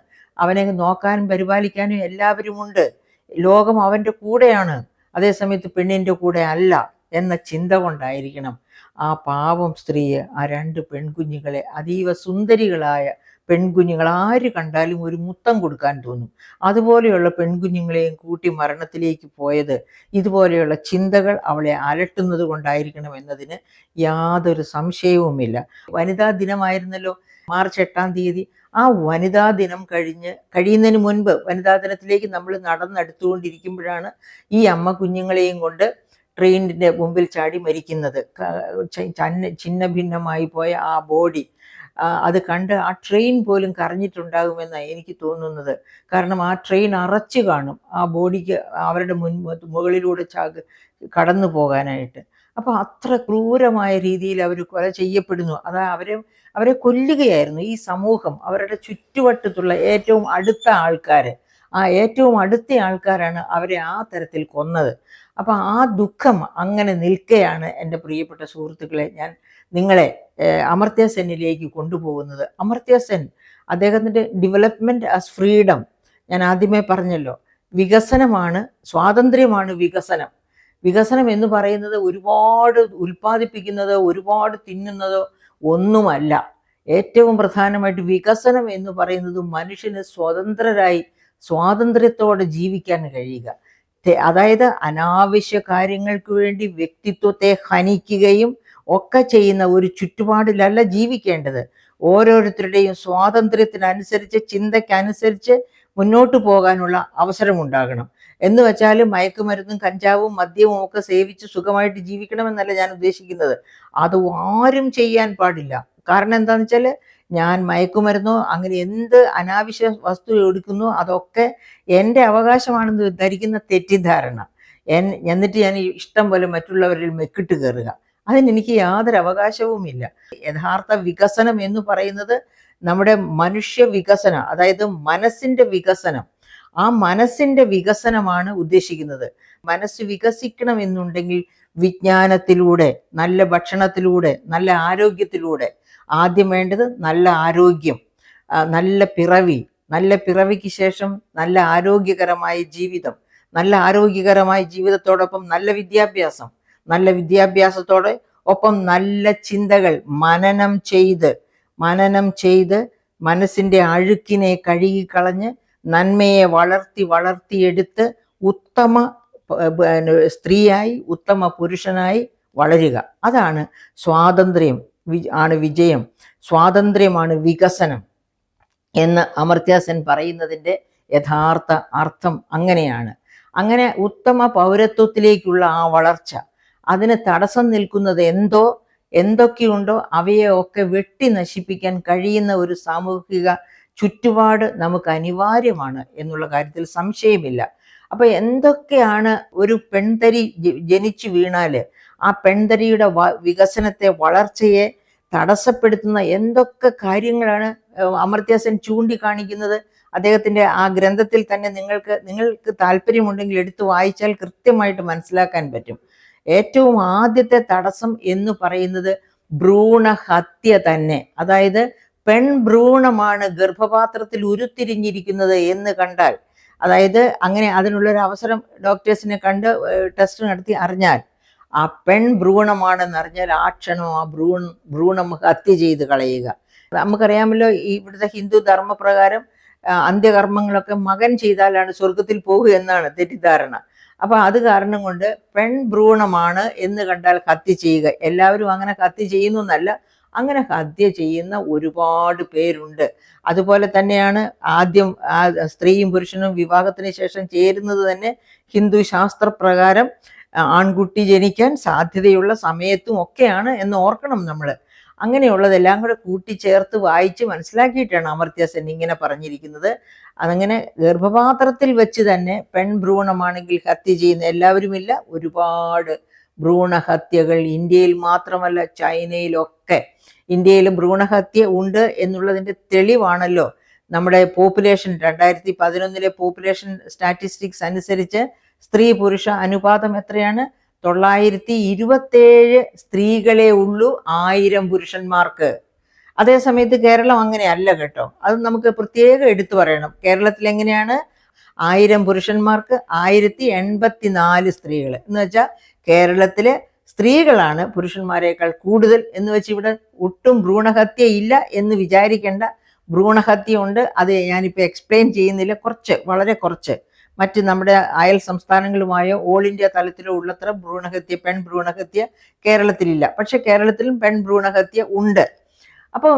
അവനെ നോക്കാനും പരിപാലിക്കാനും എല്ലാവരുമുണ്ട്. ലോകം അവൻ്റെ കൂടെയാണ്. അതേസമയത്ത് പെണ്ണിൻ്റെ കൂടെ അല്ല എന്ന ചിന്ത കൊണ്ടായിരിക്കണം ആ പാവം സ്ത്രീയെ, ആ 2 പെൺകുഞ്ഞുങ്ങളെ, അതീവ സുന്ദരികളായ പെൺകുഞ്ഞുങ്ങൾ, ആര് കണ്ടാലും ഒരു മുത്തം കൊടുക്കാൻ തോന്നും. അതുപോലെയുള്ള പെൺകുഞ്ഞുങ്ങളെയും കൂട്ടി മരണത്തിലേക്ക് പോയത് ഇതുപോലെയുള്ള ചിന്തകൾ അവളെ അലട്ടുന്നത് കൊണ്ടായിരിക്കണം എന്നതിന് യാതൊരു സംശയവുമില്ല. വനിതാ ദിനമായിരുന്നല്ലോ മാർച്ച് 8-ാം തീയതി. ആ വനിതാ ദിനം കഴിയുന്നതിന് മുൻപ് വനിതാ ദിനത്തിലേക്ക് നമ്മൾ നടന്നെടുത്തുകൊണ്ടിരിക്കുമ്പോഴാണ് ഈ അമ്മ കുഞ്ഞുങ്ങളെയും കൊണ്ട് ട്രെയിനിൻ്റെ മുമ്പിൽ ചാടി മരിക്കുന്നത്. ഛിന്ന ഭിന്നമായി പോയ ആ ബോഡി, അത് കണ്ട് ആ ട്രെയിൻ പോലും കരഞ്ഞിട്ടുണ്ടാകുമെന്നാണ് എനിക്ക് തോന്നുന്നത്. കാരണം ആ ട്രെയിൻ അറച്ചു കാണും ആ ബോഡിക്ക് അവരുടെ മുകളിലൂടെ കടന്നു പോകാനായിട്ട്. അപ്പോൾ അത്ര ക്രൂരമായ രീതിയിൽ അവർ കൊല ചെയ്യപ്പെടുന്നു. അവരെ കൊല്ലുകയായിരുന്നു ഈ സമൂഹം. അവരുടെ ചുറ്റുവട്ടത്തുള്ള ഏറ്റവും അടുത്ത ആൾക്കാർ, ആ ഏറ്റവും അടുത്ത ആൾക്കാരാണ് അവരെ ആ തരത്തിൽ കൊന്നത്. അപ്പോൾ ആ ദുഃഖം അങ്ങനെ നിൽക്കുകയാണ് എൻ്റെ പ്രിയപ്പെട്ട സുഹൃത്തുക്കളെ ഞാൻ നിങ്ങളെ അമർത്യ സെന്നിലേക്ക് കൊണ്ടുപോകുന്നത്. അമർത്യ സെൻ അദ്ദേഹത്തിൻ്റെ ഡെവലപ്മെൻറ്റ് ആസ് ഫ്രീഡം ഞാൻ ആദ്യമേ പറഞ്ഞല്ലോ, വികസനമാണ്, സ്വാതന്ത്ര്യമാണ് വികസനം. വികസനം എന്ന് പറയുന്നത് ഒരുപാട് ഉൽപ്പാദിപ്പിക്കുന്നതോ ഒരുപാട് തിന്നുന്നതോ ഒന്നുമല്ല. ഏറ്റവും പ്രധാനമായിട്ട് വികസനം എന്ന് പറയുന്നത് മനുഷ്യന് സ്വതന്ത്രരായി സ്വാതന്ത്ര്യത്തോടെ ജീവിക്കാൻ കഴിയുക. അതായത് അനാവശ്യ കാര്യങ്ങൾക്ക് വേണ്ടി വ്യക്തിത്വത്തെ ഹനിക്കുകയും ഒക്കെ ചെയ്യുന്ന ഒരു ചുറ്റുപാടിലല്ല ജീവിക്കേണ്ടത്. ഓരോരുത്തരുടെയും സ്വാതന്ത്ര്യത്തിനനുസരിച്ച്, ചിന്തയ്ക്കനുസരിച്ച് മുന്നോട്ട് പോകാനുള്ള അവസരമുണ്ടാകണം. എന്ന് വെച്ചാൽ മയക്കുമരുന്നും കഞ്ചാവും മദ്യവും ഒക്കെ സേവിച്ച് സുഖമായിട്ട് ജീവിക്കണമെന്നല്ല ഞാൻ ഉദ്ദേശിക്കുന്നത്. അത് ആരും ചെയ്യാൻ പാടില്ല. കാരണം എന്താണെന്ന് വെച്ചാൽ, ഞാൻ മയക്കുമരുന്നോ അങ്ങനെ എന്ത് അനാവശ്യ വസ്തു എടുക്കുന്നോ അതൊക്കെ എൻ്റെ അവകാശമാണെന്ന് ധരിക്കുന്ന തെറ്റിദ്ധാരണ, എന്നിട്ട് ഞാൻ ഇഷ്ടം പോലെ മറ്റുള്ളവരിൽ മെക്കിട്ട് കയറുക, അതിനെനിക്ക് യാതൊരു അവകാശവുമില്ല. യഥാർത്ഥ വികസനം എന്ന് പറയുന്നത് നമ്മുടെ മനുഷ്യ വികസനം, അതായത് മനസ്സിൻ്റെ വികസനം. ആ മനസ്സിൻ്റെ വികസനമാണ് ഉദ്ദേശിക്കുന്നത്. മനസ്സ് വികസിക്കണം എന്നുണ്ടെങ്കിൽ വിജ്ഞാനത്തിലൂടെ, നല്ല ഭക്ഷണത്തിലൂടെ, നല്ല ആരോഗ്യത്തിലൂടെ. ആദ്യം വേണ്ടത് നല്ല ആരോഗ്യം, നല്ല പിറവി, നല്ല പിറവിക്ക് ശേഷം നല്ല ആരോഗ്യകരമായ ജീവിതം, നല്ല ആരോഗ്യകരമായ ജീവിതത്തോടൊപ്പം നല്ല വിദ്യാഭ്യാസം, നല്ല വിദ്യാഭ്യാസത്തോടെ ഒപ്പം നല്ല ചിന്തകൾ മനനം ചെയ്ത് മനസ്സിൻ്റെ അഴുക്കിനെ കഴുകിക്കളഞ്ഞ് നന്മയെ വളർത്തിയെടുത്ത് ഉത്തമ സ്ത്രീയായി ഉത്തമ പുരുഷനായി വളരുക. അതാണ് സ്വാതന്ത്ര്യം ആണ് വിജയം, സ്വാതന്ത്ര്യമാണ് വികസനം എന്ന് അമർത്യ സെൻ പറയുന്നതിൻ്റെ യഥാർത്ഥ അർത്ഥം അങ്ങനെയാണ്. അങ്ങനെ ഉത്തമ പൗരത്വത്തിലേക്കുള്ള ആ വളർച്ച, അതിന് തടസ്സം നിൽക്കുന്നത് എന്തൊക്കെയുണ്ടോ അവയെ ഒക്കെ വെട്ടി നശിപ്പിക്കാൻ കഴിയുന്ന ഒരു സാമൂഹിക ചുറ്റുപാട് നമുക്ക് അനിവാര്യമാണ് എന്നുള്ള കാര്യത്തിൽ സംശയമില്ല. അപ്പൊ എന്തൊക്കെയാണ് ഒരു പെൺതരി ജനിച്ചു വീണാൽ ആ പെൺതരിയുടെ വികസനത്തെ, വളർച്ചയെ തടസ്സപ്പെടുത്തുന്ന എന്തൊക്കെ കാര്യങ്ങളാണ് അമർത്യ സെൻ ചൂണ്ടിക്കാണിക്കുന്നത്. അദ്ദേഹത്തിൻ്റെ ആ ഗ്രന്ഥത്തിൽ തന്നെ നിങ്ങൾക്ക് താല്പര്യമുണ്ടെങ്കിൽ എടുത്ത് വായിച്ചാൽ കൃത്യമായിട്ട് മനസ്സിലാക്കാൻ പറ്റും. ഏറ്റവും ആദ്യത്തെ തടസ്സം എന്ന് പറയുന്നത് ഭ്രൂണഹത്യ തന്നെ. അതായത് പെൺഭ്രൂണമാണ് ഗർഭപാത്രത്തിൽ ഉരുത്തിരിഞ്ഞിരിക്കുന്നത് എന്ന് കണ്ടാൽ, അതായത് അങ്ങനെ അതിനുള്ളൊരു അവസരം ഡോക്ടേഴ്സിനെ കണ്ട് ടെസ്റ്റ് നടത്തി അറിഞ്ഞാൽ, ആ പെൺഭ്രൂണമാണെന്ന് അറിഞ്ഞാൽ ആ ക്ഷണം ആ ഭ്രൂണം ഹത്യ ചെയ്ത് കളയുക. നമുക്കറിയാമല്ലോ, ഇവിടുത്തെ ഹിന്ദു ധർമ്മപ്രകാരം അന്ത്യകർമ്മങ്ങളൊക്കെ മകൻ ചെയ്താലാണ് സ്വർഗത്തിൽ പോകുക എന്നാണ് തെറ്റിദ്ധാരണ. അപ്പൊ അത് കാരണം കൊണ്ട് പെൺഭ്രൂണമാണ് എന്ന് കണ്ടാൽ ഹത്യ ചെയ്യുക. എല്ലാവരും അങ്ങനെ ഹത്യ ചെയ്യുന്നു എന്നല്ല, അങ്ങനെ ഹത്യ ചെയ്യുന്ന ഒരുപാട് പേരുണ്ട്. അതുപോലെ തന്നെയാണ് ആദ്യം സ്ത്രീയും പുരുഷനും വിവാഹത്തിന് ശേഷം ചേരുന്നത് തന്നെ ഹിന്ദു ശാസ്ത്രപ്രകാരം ആൺകുട്ടി ജനിക്കാൻ സാധ്യതയുള്ള സമയത്തും ഒക്കെയാണ് എന്ന് ഓർക്കണം നമ്മൾ. അങ്ങനെയുള്ളതെല്ലാം കൂടെ കൂട്ടിച്ചേർത്ത് വായിച്ച് മനസ്സിലാക്കിയിട്ടാണ് അമർത്യ സെൻ ഇങ്ങനെ പറഞ്ഞിരിക്കുന്നത്. അതങ്ങനെ ഗർഭപാത്രത്തിൽ വെച്ച് തന്നെ പെൺഭ്രൂണമാണെങ്കിൽ ഹത്യ ചെയ്യുന്ന എല്ലാവരുമില്ല, ഒരുപാട് ഭ്രൂണഹത്യകൾ ഇന്ത്യയിൽ മാത്രമല്ല ചൈനയിലൊക്കെ. ഇന്ത്യയിൽ ഭ്രൂണഹത്യ ഉണ്ട് എന്നുള്ളതിൻ്റെ തെളിവാണല്ലോ നമ്മുടെ പോപ്പുലേഷൻ 2011 പോപ്പുലേഷൻ സ്റ്റാറ്റിസ്റ്റിക്സ് അനുസരിച്ച് സ്ത്രീ പുരുഷ അനുപാതം എത്രയാണ്? 927 സ്ത്രീകളെ ഉള്ളൂ 1000 പുരുഷന്മാർക്ക്. അതേസമയത്ത് കേരളം അങ്ങനെയല്ല കേട്ടോ. അത് നമുക്ക് പ്രത്യേകം എടുത്തു പറയണം. കേരളത്തിൽ എങ്ങനെയാണ്? 1000 പുരുഷന്മാർക്ക് 1084 സ്ത്രീകൾ. എന്ന് വെച്ചാൽ കേരളത്തിലെ സ്ത്രീകളാണ് പുരുഷന്മാരെക്കാൾ കൂടുതൽ എന്ന് വെച്ച് ഇവിടെ ഒട്ടും ഭ്രൂണഹത്യ ഇല്ല എന്ന് വിചാരിക്കേണ്ട. ഭ്രൂണഹത്യ ഉണ്ട്, അത് ഞാനിപ്പോൾ എക്സ്പ്ലെയിൻ ചെയ്യുന്നില്ല. വളരെ കുറച്ച് മറ്റ് നമ്മുടെ അയൽ സംസ്ഥാനങ്ങളുമായോ ഓൾ ഇന്ത്യ തലത്തിലോ ഉള്ളത്ര പെൺഭ്രൂണഹത്യ കേരളത്തിലില്ല. പക്ഷെ കേരളത്തിലും പെൺഭ്രൂണഹത്യ ഉണ്ട്. അപ്പം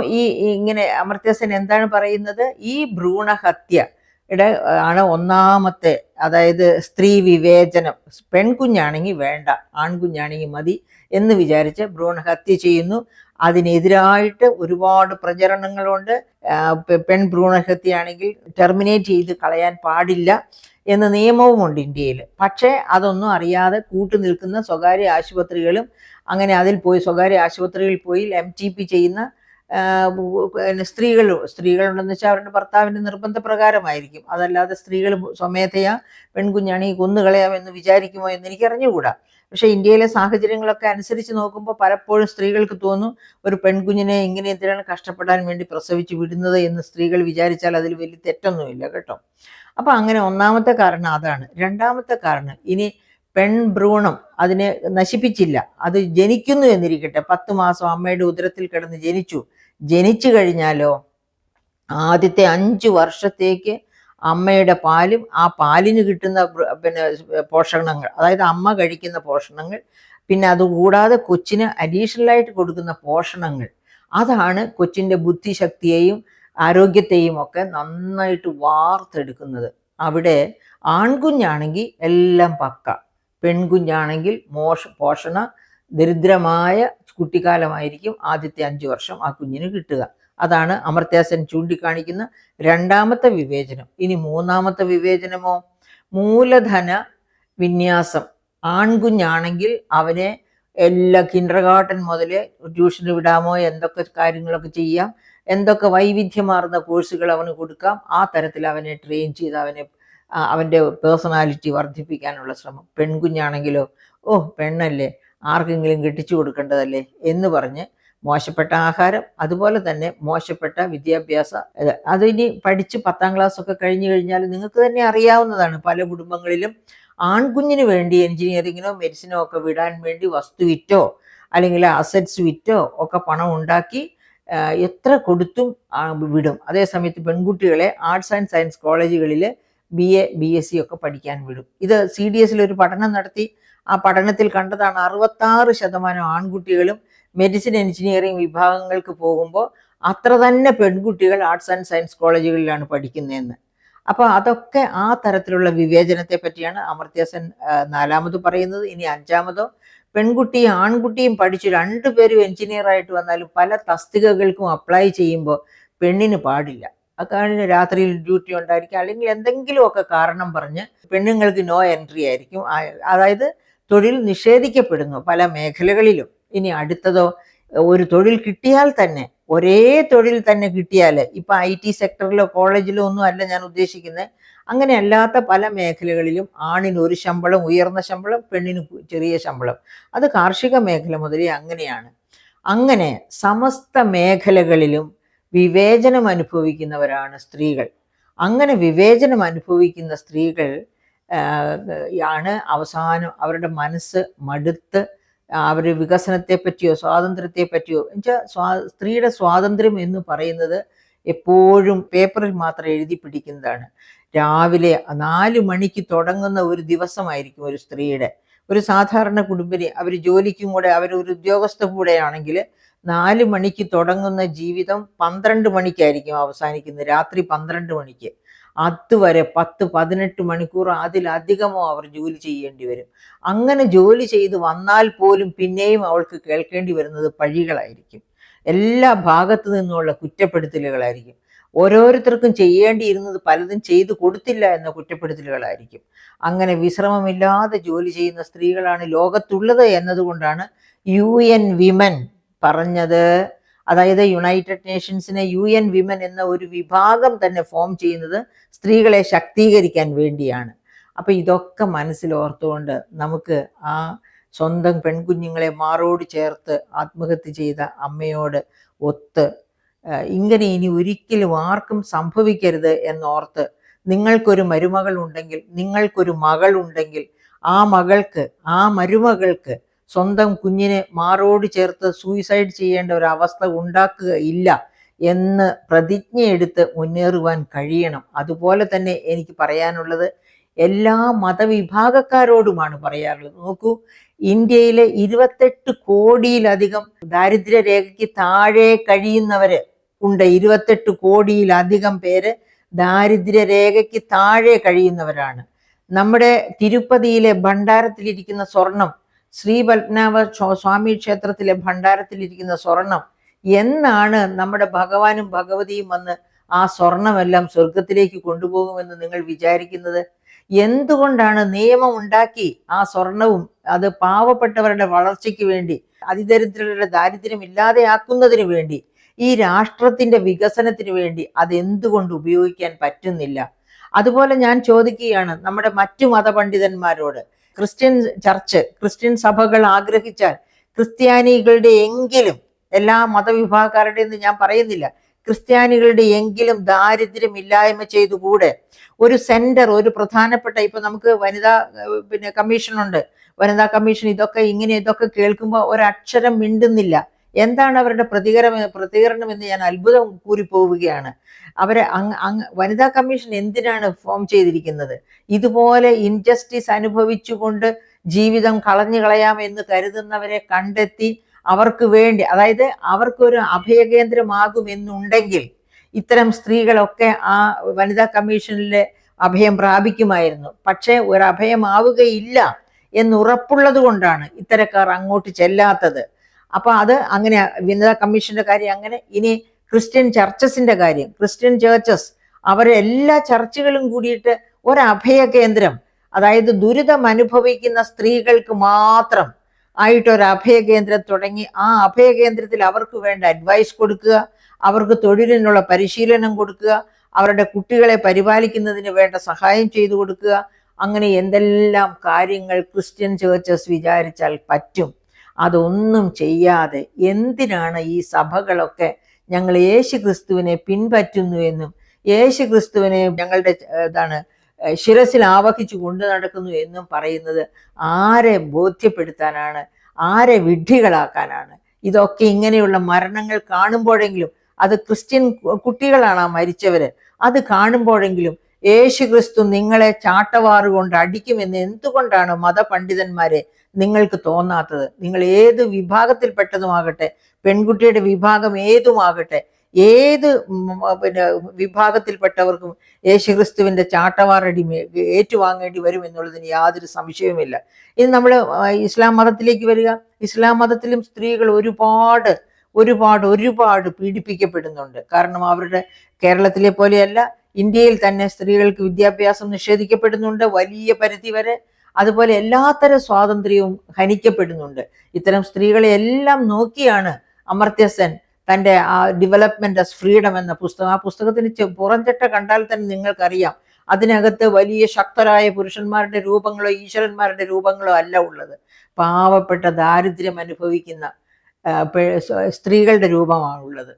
ഇങ്ങനെ അമർത്യ സെൻ എന്താണ് പറയുന്നത്? ഈ ഭ്രൂണഹത്യയുടെ ആണ് ഒന്നാമത്തെ, അതായത് സ്ത്രീ വിവേചനം. പെൺകുഞ്ഞാണെങ്കിൽ വേണ്ട, ആൺകുഞ്ഞാണെങ്കിൽ മതി എന്ന് വിചാരിച്ച് ഭ്രൂണഹത്യ ചെയ്യുന്നു. അതിനെതിരായിട്ട് ഒരുപാട് പ്രചരണങ്ങളുണ്ട്. പെൺഭ്രൂണഹത്യയാണെങ്കിൽ ടെർമിനേറ്റ് ചെയ്ത് കളയാൻ പാടില്ല എന്ന നിയമവുമുണ്ട് ഇന്ത്യയിൽ. പക്ഷേ അതൊന്നും അറിയാതെ കൂട്ടുനിൽക്കുന്ന സ്വകാര്യ ആശുപത്രികളും, അങ്ങനെ സ്വകാര്യ ആശുപത്രികളിൽ പോയി MTP ചെയ്യുന്ന സ്ത്രീകളുണ്ടെന്ന് വെച്ചാൽ അവരുടെ ഭർത്താവിൻ്റെ നിർബന്ധപ്രകാരമായിരിക്കും. അതല്ലാതെ സ്ത്രീകൾ സ്വമേധയാ പെൺകുഞ്ഞാണെങ്കിൽ കൊന്നുകളയാമെന്ന് വിചാരിക്കുമോ എന്ന് എനിക്കറിഞ്ഞുകൂടാ. പക്ഷേ ഇന്ത്യയിലെ സാഹചര്യങ്ങളൊക്കെ അനുസരിച്ച് നോക്കുമ്പോൾ പലപ്പോഴും സ്ത്രീകൾക്ക് തോന്നും, ഒരു പെൺകുഞ്ഞിനെ ഇങ്ങനെ എന്തിനാണ് കഷ്ടപ്പെടാൻ വേണ്ടി പ്രസവിച്ച് വിടുന്നത് എന്ന് സ്ത്രീകൾ വിചാരിച്ചാൽ അതിൽ വലിയ തെറ്റൊന്നുമില്ല കേട്ടോ. അപ്പം അങ്ങനെ ഒന്നാമത്തെ കാരണം അതാണ്. രണ്ടാമത്തെ കാരണം, ഇനി പെൺഭ്രൂണം അതിനെ നശിപ്പിച്ചില്ല, അത് ജനിക്കുന്നു എന്നിരിക്കട്ടെ, 10 മാസം അമ്മയുടെ ഉദരത്തിൽ കിടന്ന് ജനിച്ചു കഴിഞ്ഞാലോ ആദ്യത്തെ 5 വർഷത്തേക്ക് അമ്മയുടെ പാലും ആ പാലിന് കിട്ടുന്ന പിന്നെ പോഷണങ്ങൾ, അതായത് അമ്മ കഴിക്കുന്ന പോഷണങ്ങൾ, പിന്നെ അതുകൂടാതെ കൊച്ചിന് അഡീഷണലായിട്ട് കൊടുക്കുന്ന പോഷണങ്ങൾ, അതാണ് കൊച്ചിൻ്റെ ബുദ്ധിശക്തിയെയും ആരോഗ്യത്തെയും ഒക്കെ നന്നായിട്ട് വാർത്തെടുക്കുന്നത്. അവിടെ ആൺകുഞ്ഞാണെങ്കിൽ എല്ലാം പക്ക, പെൺകുഞ്ഞാണെങ്കിൽ പോഷണ ദരിദ്രമായ കുട്ടിക്കാലമായിരിക്കും ആദ്യത്തെ 5 വർഷം ആ കുഞ്ഞിന് കിട്ടുക. അതാണ് അമർത്യ സെൻ ചൂണ്ടിക്കാണിക്കുന്ന രണ്ടാമത്തെ വിവേചനം. ഇനി മൂന്നാമത്തെ വിവേചനമോ, മൂലധന വിന്യാസം. ആൺകുഞ്ഞാണെങ്കിൽ അവനെ എല്ലാ കിൻഡർഗാർട്ടൻ മുതൽ ട്യൂഷന് വിടാമോ, എന്തൊക്കെ കാര്യങ്ങളൊക്കെ ചെയ്യാം, എന്തൊക്കെ വൈവിധ്യമാർന്ന കോഴ്സുകൾ അവന് കൊടുക്കാം, ആ തരത്തിൽ അവനെ ട്രെയിൻ ചെയ്ത് അവൻ്റെ പേഴ്സണാലിറ്റി വർദ്ധിപ്പിക്കാനുള്ള ശ്രമം. പെൺകുഞ്ഞാണെങ്കിലോ, പെണ്ണല്ലേ, ആർക്കെങ്കിലും കെട്ടിച്ചു കൊടുക്കേണ്ടതല്ലേ എന്ന് പറഞ്ഞ് മോശപ്പെട്ട ആഹാരം, അതുപോലെ തന്നെ മോശപ്പെട്ട വിദ്യാഭ്യാസ, അതിനി പഠിച്ച് 10ാം ക്ലാസ് ഒക്കെ കഴിഞ്ഞു കഴിഞ്ഞാൽ നിങ്ങൾക്ക് തന്നെ അറിയാവുന്നതാണ്, പല കുടുംബങ്ങളിലും ആൺകുഞ്ഞിന് വേണ്ടി എൻജിനീയറിങ്ങിനോ മെഡിസിനോ ഒക്കെ വിടാൻ വേണ്ടി വസ്തു വിറ്റോ അല്ലെങ്കിൽ അസറ്റ്സ് വിറ്റോ ഒക്കെ പണം ഉണ്ടാക്കി എത്ര കൊടുത്തും വിടും. അതേസമയത്ത് പെൺകുട്ടികളെ ആർട്സ് ആൻഡ് സയൻസ് കോളേജുകളിൽ BA BSc ഒക്കെ പഠിക്കാൻ വിടും. ഇത് CDSൽ ഒരു പഠനം നടത്തി, ആ പഠനത്തിൽ കണ്ടതാണ് 66% ആൺകുട്ടികളും മെഡിസിൻ എൻജിനീയറിംഗ് വിഭാഗങ്ങൾക്ക് പോകുമ്പോൾ അത്ര തന്നെ പെൺകുട്ടികൾ ആർട്സ് ആൻഡ് സയൻസ് കോളേജുകളിലാണ് പഠിക്കുന്നതെന്ന്. അപ്പോൾ അതൊക്കെ ആ തരത്തിലുള്ള വിവേചനത്തെ പറ്റിയാണ് അമർത്യ സെൻ നാലാമത് പറയുന്നത്. ഇനി അഞ്ചാമതോ, പെൺകുട്ടിയും ആൺകുട്ടിയും പഠിച്ചു രണ്ടുപേരും എൻജിനീയറായിട്ട് വന്നാലും പല തസ്തികകൾക്കും അപ്ലൈ ചെയ്യുമ്പോൾ പെണ്ണിന് പാടില്ല. അക്കാര്യം രാത്രിയിൽ ഡ്യൂട്ടി ഉണ്ടായിരിക്കും, അല്ലെങ്കിൽ എന്തെങ്കിലുമൊക്കെ കാരണം പറഞ്ഞ് പെണ്ണുങ്ങൾക്ക് നോ എൻട്രി ആയിരിക്കും, അതായത് തൊഴിൽ നിഷേധിക്കപ്പെടുന്നു പല മേഖലകളിലും. ഇനി അടുത്തതോ, ഒരു തൊഴിൽ കിട്ടിയാൽ തന്നെ, ഒരേ തൊഴിൽ തന്നെ കിട്ടിയാൽ, ഇപ്പം IT സെക്ടറിലോ കോളേജിലോ ഒന്നും അല്ല ഞാൻ ഉദ്ദേശിക്കുന്നത്, അങ്ങനെ അല്ലാത്ത പല മേഖലകളിലും ആണിന് ഒരു ശമ്പളം, ഉയർന്ന ശമ്പളം, പെണ്ണിന് ചെറിയ ശമ്പളം. അത് കാർഷിക മേഖല മുതലേ അങ്ങനെയാണ്. അങ്ങനെ സമസ്ത മേഖലകളിലും വിവേചനം അനുഭവിക്കുന്നവരാണ് സ്ത്രീകൾ. അങ്ങനെ വിവേചനം അനുഭവിക്കുന്ന സ്ത്രീകൾ ആണ് അവസാനം അവരുടെ മനസ്സ് മടുത്ത് അവർ വികസനത്തെ പറ്റിയോ സ്വാതന്ത്ര്യത്തെ പറ്റിയോ, എന്നുവെച്ചാൽ സ്ത്രീയുടെ സ്വാതന്ത്ര്യം എന്ന് പറയുന്നത് എപ്പോഴും പേപ്പറിൽ മാത്രം എഴുതി പിടിക്കുന്നതാണ്. രാവിലെ 4 മണിക്ക് തുടങ്ങുന്ന ഒരു ദിവസമായിരിക്കും ഒരു സ്ത്രീയുടെ. ഒരു സാധാരണ കുടുംബിനി, അവർ ജോലിക്കും കൂടെ, അവരൊരു ഉദ്യോഗസ്ഥ കൂടെയാണെങ്കിൽ 4 മണിക്ക് തുടങ്ങുന്ന ജീവിതം 12 മണിക്കായിരിക്കും അവസാനിക്കുന്നത്, രാത്രി 12 മണിക്ക്. അതുവരെ 10-18 മണിക്കൂർ അതിലധികമോ അവർ ജോലി ചെയ്യേണ്ടി വരും. അങ്ങനെ ജോലി ചെയ്ത് വന്നാൽ പോലും പിന്നെയും അവൾക്ക് കേൾക്കേണ്ടി വരുന്നത് പഴികളായിരിക്കും, എല്ലാ ഭാഗത്തു നിന്നുള്ള കുറ്റപ്പെടുത്തലുകളായിരിക്കും. ഓരോരുത്തർക്കും ചെയ്യേണ്ടിയിരുന്നത് പലതും ചെയ്തു കൊടുത്തില്ല എന്ന കുറ്റപ്പെടുത്തലുകളായിരിക്കും. അങ്ങനെ വിശ്രമമില്ലാതെ ജോലി ചെയ്യുന്ന സ്ത്രീകളാണ് ലോകത്തുള്ളത് എന്നതുകൊണ്ടാണ് UN വിമൻ പറഞ്ഞത്. അതായത് യുണൈറ്റഡ് നേഷൻസിനെ UN വിമൻ എന്ന ഒരു വിഭാഗം തന്നെ ഫോം ചെയ്യുന്നത് സ്ത്രീകളെ ശാക്തീകരിക്കാൻ വേണ്ടിയാണ്. അപ്പം ഇതൊക്കെ മനസ്സിലോർത്തുകൊണ്ട് നമുക്ക് ആ സ്വന്തം പെൺകുഞ്ഞുങ്ങളെ മാറോട് ചേർത്ത് ആത്മഹത്യ ചെയ്ത അമ്മയോട് ഒത്ത് ഇങ്ങനെ ഇനി ഒരിക്കലും ആർക്കും സംഭവിക്കരുത് എന്നോർത്ത്, നിങ്ങൾക്കൊരു മരുമകൾ ഉണ്ടെങ്കിൽ, നിങ്ങൾക്കൊരു മകൾ ഉണ്ടെങ്കിൽ, ആ മകൾക്ക്, ആ മരുമകൾക്ക് സ്വന്തം കുഞ്ഞിനെ മാറോട് ചേർത്ത് സൂയിസൈഡ് ചെയ്യേണ്ട ഒരു അവസ്ഥ ഉണ്ടാക്കുകയില്ല എന്ന് പ്രതിജ്ഞയെടുത്ത് മുന്നേറുവാൻ കഴിയണം. അതുപോലെ തന്നെ എനിക്ക് പറയാനുള്ളത് എല്ലാ മതവിഭാഗക്കാരോടുമാണ് പറയാറുള്ളത്. നോക്കൂ, ഇന്ത്യയിലെ 28 കോടിയിലധികം ദാരിദ്ര്യരേഖയ്ക്ക് താഴെ കഴിയുന്നവര് ഉണ്ട്. 28 കോടിയിലധികം പേര് ദാരിദ്ര്യരേഖയ്ക്ക് താഴെ കഴിയുന്നവരാണ്. നമ്മുടെ തിരുപ്പതിയിലെ ഭണ്ഡാരത്തിലിരിക്കുന്ന സ്വർണം, ശ്രീ പത്മനാഭ സ്വാമി ക്ഷേത്രത്തിലെ ഭണ്ഡാരത്തിലിരിക്കുന്ന സ്വർണം, എന്നാണ് നമ്മുടെ ഭഗവാനും ഭഗവതിയും വന്ന് ആ സ്വർണമെല്ലാം സ്വർഗത്തിലേക്ക് കൊണ്ടുപോകുമെന്ന് നിങ്ങൾ വിചാരിക്കുന്നത്? എന്തുകൊണ്ടാണ് നിയമം ഉണ്ടാക്കി ആ സ്വർണവും അത് പാവപ്പെട്ടവരുടെ വളർച്ചയ്ക്ക് വേണ്ടി, അതിദരിദ്രരുടെ ദാരിദ്ര്യം ഇല്ലാതെയാക്കുന്നതിന് വേണ്ടി, ഈ രാഷ്ട്രത്തിന്റെ വികസനത്തിന് വേണ്ടി അതെന്തുകൊണ്ട് ഉപയോഗിക്കാൻ പറ്റുന്നില്ല? അതുപോലെ ഞാൻ ചോദിക്കുകയാണ് നമ്മുടെ മറ്റു മതപണ്ഡിതന്മാരോട്, ക്രിസ്ത്യൻ ചർച്ച്, ക്രിസ്ത്യൻ സഭകൾ ആഗ്രഹിച്ചാൽ ക്രിസ്ത്യാനികളുടെ എങ്കിലും, എല്ലാ മതവിഭാഗക്കാരുടെയെന്ന് ഞാൻ പറയുന്നില്ല, ക്രിസ്ത്യാനികളുടെ എങ്കിലും ദാരിദ്ര്യമില്ലായ്മ ചെയ്തുകൂടെ? ഒരു സെന്റർ, ഒരു പ്രധാനപ്പെട്ട, ഇപ്പൊ നമുക്ക് വനിതാ കമ്മീഷനുണ്ട്, വനിതാ കമ്മീഷൻ ഇതൊക്കെ കേൾക്കുമ്പോൾ ഒരക്ഷരം മിണ്ടുന്നില്ല. എന്താണ് അവരുടെ പ്രതികരണം എന്ന് ഞാൻ അത്ഭുതം കൂറിപ്പോവുകയാണ്. അവരെ വനിതാ കമ്മീഷൻ എന്തിനാണ് ഫോം ചെയ്തിരിക്കുന്നത്? ഇതുപോലെ ഇൻജസ്റ്റിസ് അനുഭവിച്ചുകൊണ്ട് ജീവിതം കളഞ്ഞു കളയാം എന്ന് കരുതുന്നവരെ കണ്ടെത്തി അവർക്ക് വേണ്ടി, അതായത് അവർക്കൊരു അഭയകേന്ദ്രമാകുമെന്നുണ്ടെങ്കിൽ ഇത്തരം സ്ത്രീകളൊക്കെ ആ വനിതാ കമ്മീഷനിലെ അഭയം പ്രാപിക്കുമായിരുന്നു. പക്ഷേ ഒരു അഭയമാവുകയില്ല എന്നുറപ്പുള്ളത് കൊണ്ടാണ് ഇത്തരക്കാർ അങ്ങോട്ട് ചെല്ലാത്തത്. അപ്പൊ അത് അങ്ങനെ വനിതാ കമ്മീഷന്റെ കാര്യം അങ്ങനെ. ഇനി ക്രിസ്ത്യൻ ചർച്ചസിന്റെ കാര്യം, ക്രിസ്ത്യൻ ചേർച്ചസ് അവരെ എല്ലാ ചർച്ചുകളും കൂടിയിട്ട് ഒരഭയ കേന്ദ്രം, അതായത് ദുരിതം അനുഭവിക്കുന്ന സ്ത്രീകൾക്ക് മാത്രം ആയിട്ടൊരു അഭയ കേന്ദ്രം തുടങ്ങി ആ അഭയ കേന്ദ്രത്തിൽ അവർക്ക് വേണ്ട അഡ്വൈസ് കൊടുക്കുക, അവർക്ക് തൊഴിലിനുള്ള പരിശീലനം കൊടുക്കുക, അവരുടെ കുട്ടികളെ പരിപാലിക്കുന്നതിന് വേണ്ട സഹായം ചെയ്തു കൊടുക്കുക. അങ്ങനെ എന്തെല്ലാം കാര്യങ്ങൾ ക്രിസ്ത്യൻ ചേർച്ചസ് വിചാരിച്ചാൽ പറ്റും. അതൊന്നും ചെയ്യാതെ എന്തിനാണ് ഈ സഭകളൊക്കെ ഞങ്ങൾ യേശു ക്രിസ്തുവിനെ പിൻപറ്റുന്നു എന്നും യേശു ക്രിസ്തുവിനെ ഞങ്ങളുടെ ശിരസിൽ ആവഹിച്ചു കൊണ്ടു നടക്കുന്നു എന്നും പറയുന്നത്? ആരെ ബോധ്യപ്പെടുത്താനാണ്? ആരെ വിഡ്ഢികളാക്കാനാണ്? ഇതൊക്കെ ഇങ്ങനെയുള്ള മരണങ്ങൾ കാണുമ്പോഴെങ്കിലും, അത് ക്രിസ്ത്യൻ കുട്ടികളാണ് ആ മരിച്ചവര്, അത് കാണുമ്പോഴെങ്കിലും യേശു ക്രിസ്തു നിങ്ങളെ ചാട്ടവാറുകൊണ്ട് അടിക്കുമെന്ന് എന്തുകൊണ്ടാണ് മതപണ്ഡിതന്മാരെ നിങ്ങൾക്ക് തോന്നാത്തത്? നിങ്ങൾ ഏത് വിഭാഗത്തിൽപ്പെട്ടതുമാകട്ടെ, പെൺകുട്ടിയുടെ വിഭാഗം ഏതുമാകട്ടെ, ഏത് വിഭാഗത്തിൽപ്പെട്ടവർക്കും യേശുക്രിസ്തുവിന്റെ ചാട്ടവാറടി ഏറ്റുവാങ്ങേണ്ടി വരും എന്നുള്ളതിന് യാതൊരു സംശയവുമില്ല. ഇനി നമ്മൾ ഇസ്ലാം മതത്തിലേക്ക് വരിക. ഇസ്ലാം മതത്തിലും സ്ത്രീകൾ ഒരുപാട് ഒരുപാട് ഒരുപാട് പീഡിപ്പിക്കപ്പെടുന്നുണ്ട്. കാരണം അവരുടെ കേരളത്തിലെ പോലെയല്ല, ഇന്ത്യയിൽ തന്നെ സ്ത്രീകൾക്ക് വിദ്യാഭ്യാസം നിഷേധിക്കപ്പെടുന്നുണ്ട് വലിയ പരിധി വരെ. അതുപോലെ എല്ലാത്തരം സ്വാതന്ത്ര്യവും ഹനിക്കപ്പെടുന്നുണ്ട്. ഇത്തരം സ്ത്രീകളെ എല്ലാം നോക്കിയാണ് അമർത്യ സെൻ തൻ്റെ ആ ഡെവലപ്മെന്റ് ആസ് ഫ്രീഡം എന്ന പുസ്തകം, ആ പുസ്തകത്തിന് പുറംചട്ട കണ്ടാൽ തന്നെ നിങ്ങൾക്കറിയാം അതിനകത്ത് വലിയ ശക്തരായ പുരുഷന്മാരുടെ രൂപങ്ങളോ ഈശ്വരന്മാരുടെ രൂപങ്ങളോ അല്ല ഉള്ളത്. പാവപ്പെട്ട ദാരിദ്ര്യം അനുഭവിക്കുന്ന സ്ത്രീകളുടെ രൂപമാണുള്ളത്.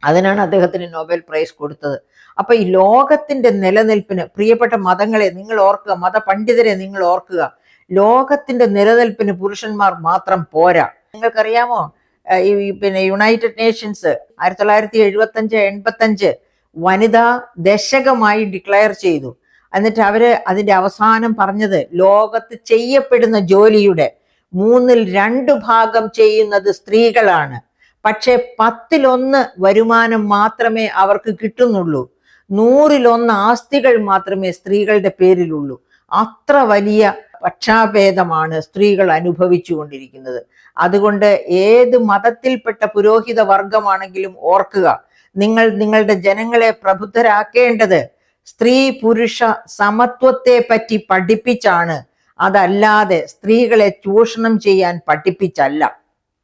അതിനാണ് അദ്ദേഹത്തിന് നോബൽ പ്രൈസ് കൊടുത്തത്. അപ്പൊ ഈ ലോകത്തിന്റെ നിലനിൽപ്പിന്, പ്രിയപ്പെട്ട മതങ്ങളെ നിങ്ങൾ ഓർക്കുക, മതപണ്ഡിതരെ നിങ്ങൾ ഓർക്കുക, ലോകത്തിന്റെ നിലനിൽപ്പിന് പുരുഷന്മാർ മാത്രം പോരാ. നിങ്ങൾക്കറിയാമോ, യുണൈറ്റഡ് നേഷൻസ് 1975-85 വനിതാ ദശകമായി ഡിക്ലെയർ ചെയ്തു. എന്നിട്ട് അവര് അതിന്റെ അവസാനം പറഞ്ഞത്, ലോകത്ത് ചെയ്യപ്പെടുന്ന ജോലിയുടെ 2/3 ചെയ്യുന്നത് സ്ത്രീകളാണ്. പക്ഷെ 10-1 വരുമാനം മാത്രമേ അവർക്ക് കിട്ടുന്നുള്ളൂ. 100-1 ആസ്തികൾ മാത്രമേ സ്ത്രീകളുടെ പേരിലുള്ളൂ. അത്ര വലിയ പക്ഷാഭേദമാണ് സ്ത്രീകൾ അനുഭവിച്ചു കൊണ്ടിരിക്കുന്നത്. അതുകൊണ്ട് ഏത് മതത്തിൽപ്പെട്ട പുരോഹിത വർഗമാണെങ്കിലും ഓർക്കുക, നിങ്ങളുടെ ജനങ്ങളെ പ്രബുദ്ധരാക്കേണ്ടത് സ്ത്രീ പുരുഷ സമത്വത്തെ പറ്റി പഠിപ്പിച്ചാണ്, അതല്ലാതെ സ്ത്രീകളെ ചൂഷണം ചെയ്യാൻ പഠിപ്പിച്ചല്ല.